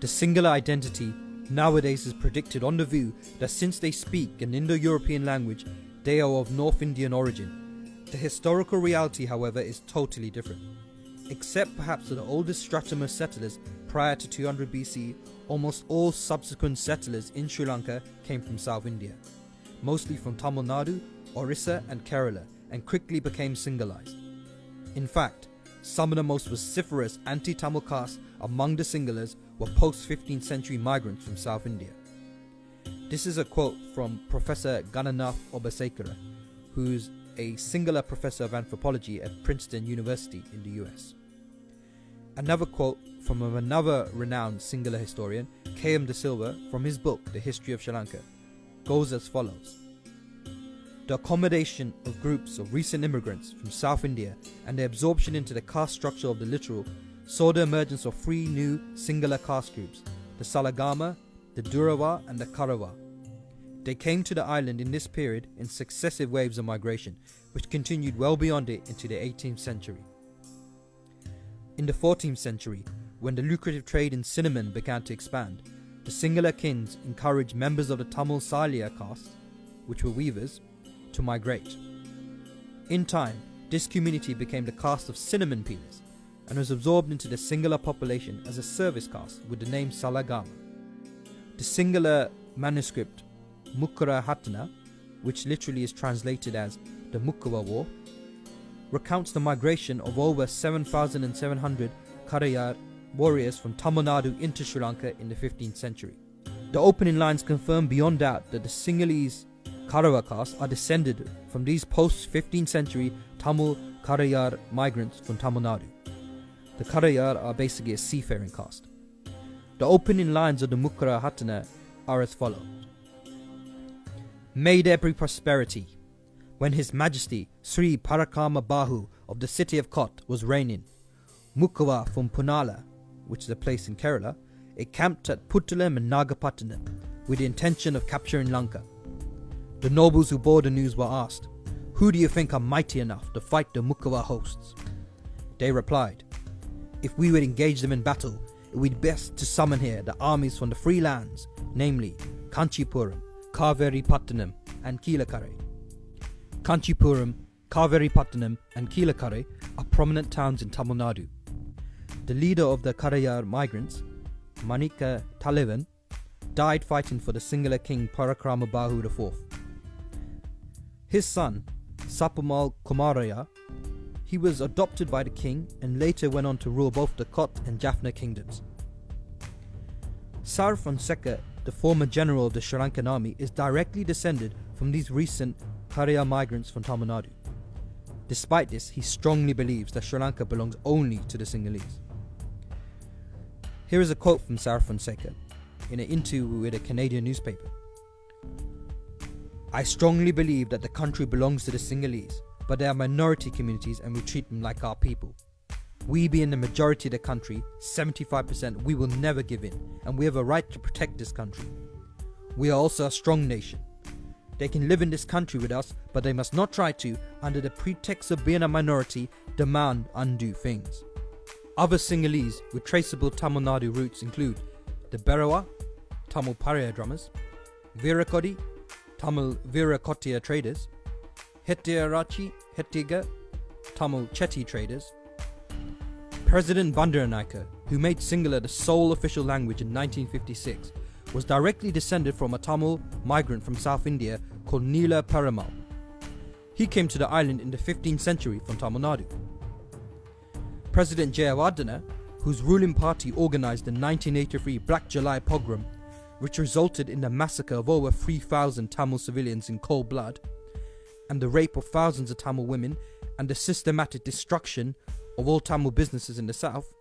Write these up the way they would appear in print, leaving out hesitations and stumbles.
The Sinhala identity nowadays is predicted on the view that since they speak an Indo-European language, they are of North Indian origin. The historical reality, however, is totally different. Except perhaps for the oldest stratum of settlers prior to 200 BC, almost all subsequent settlers in Sri Lanka came from South India, mostly from Tamil Nadu, Orissa and Kerala, and quickly became Sinhalese. In fact, some of the most vociferous anti-Tamil castes among the Sinhalese were post-15th century migrants from South India. This is a quote from Professor Gananath Obasekara, who's a Sinhala professor of anthropology at Princeton University in the US. Another quote from another renowned Sinhala historian, K.M. De Silva, from his book The History of Sri Lanka, goes as follows. The accommodation of groups of recent immigrants from South India and their absorption into the caste structure of the littoral saw the emergence of three new Sinhala caste groups, the Salagama, the Durawa and the Karawa. They came to the island in this period in successive waves of migration, which continued well beyond it into the 18th century. In the 14th century, when the lucrative trade in cinnamon began to expand, the Sinhala kings encouraged members of the Tamil Salya caste, which were weavers, to migrate. In time, this community became the caste of cinnamon peelers and was absorbed into the Sinhala population as a service caste with the name Salagama. The Sinhala manuscript Mukkara Hatana, which literally is translated as the Mukkava War, recounts the migration of over 7,700 Karayar warriors from Tamil Nadu into Sri Lanka in the 15th century. The opening lines confirm beyond doubt that the Sinhalese Karawa caste are descended from these post-15th century Tamil Karayar migrants from Tamil Nadu. The Karayar are basically a seafaring caste. The opening lines of the Mukkara Hatana are as follows. May there be prosperity. When His Majesty Sri Parakrama Bahu of the city of Kot was reigning, Mukkava from Punala, which is a place in Kerala, it camped at Puttalam and Nagapattinam with the intention of capturing Lanka. The nobles who bore the news were asked, "Who do you think are mighty enough to fight the Mukkava hosts?" They replied, "If we would engage them in battle, it would be best to summon here the armies from the three lands, namely Kanchipuram, Kaveri Pattanam and Keelakare." Kanchipuram, Kaveri Pattanam and Keelakare are prominent towns in Tamil Nadu. The leader of the Karayar migrants, Manika Talevan, died fighting for the Sinhala king Parakrama Bahu IV. His son, Sapamal Kumaraya, he was adopted by the king and later went on to rule both the Kot and Jaffna kingdoms. Sar Fonseca, the former general of the Sri Lankan army, is directly descended from these recent Karayar migrants from Tamil Nadu. Despite this, he strongly believes that Sri Lanka belongs only to the Sinhalese. Here is a quote from Sar Fonseca in an interview with a Canadian newspaper. "I strongly believe that the country belongs to the Sinhalese, but they are minority communities and we treat them like our people. We being the majority of the country, 75%, we will never give in, and we have a right to protect this country. We are also a strong nation. They can live in this country with us, but they must not try to, under the pretext of being a minority, demand undue things." Other Sinhalese with traceable Tamil Nadu roots include the Berawa, Tamil Pariya drummers, Virakodi, Tamil Virakotia traders, Hettiarachi, Hettiga, Tamil Chetty traders. President Bandaranaike, who made Sinhala the sole official language in 1956, was directly descended from a Tamil migrant from South India called Neela Paramal. He came to the island in the 15th century from Tamil Nadu. President Jayawardena, whose ruling party organized the 1983 Black July pogrom, which resulted in the massacre of over 3,000 Tamil civilians in cold blood, and the rape of thousands of Tamil women, and the systematic destruction of all Tamil businesses in the south.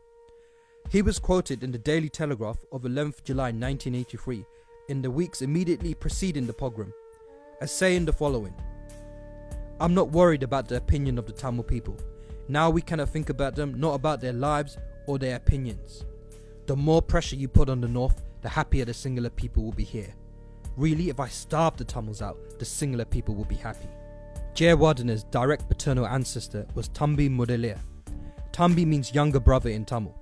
He was quoted in the Daily Telegraph of 11th July 1983 in the weeks immediately preceding the pogrom, as saying the following: "I'm not worried about the opinion of the Tamil people. Now we cannot think about them, not about their lives or their opinions. The more pressure you put on the north, the happier the Sinhala people will be here. Really, if I starve the Tamils out, the Sinhala people will be happy." Jayawardena's direct paternal ancestor was Tambi Mudalia. Tambi means younger brother in Tamil.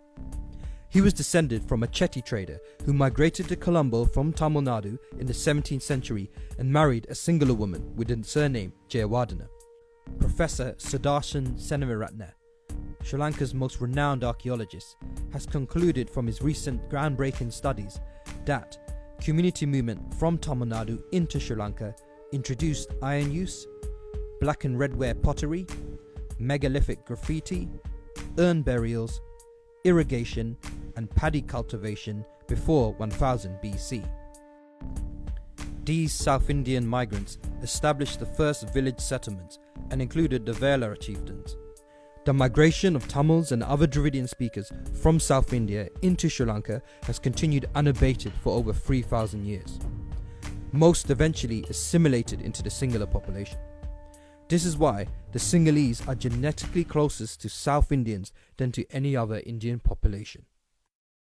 He was descended from a Chetty trader who migrated to Colombo from Tamil Nadu in the 17th century and married a Sinhala woman with the surname Jayawardena. Professor Sudarshan Senamiratne, Sri Lanka's most renowned archaeologist, has concluded from his recent groundbreaking studies that community movement from Tamil Nadu into Sri Lanka introduced iron use, black and red ware pottery, megalithic graffiti, urn burials, irrigation and paddy cultivation before 1000 BC. These South Indian migrants established the first village settlements and included the Vela chieftains. The migration of Tamils and other Dravidian speakers from South India into Sri Lanka has continued unabated for over 3,000 years. Most eventually assimilated into the Sinhala population. This is why the Sinhalese are genetically closest to South Indians than to any other Indian population.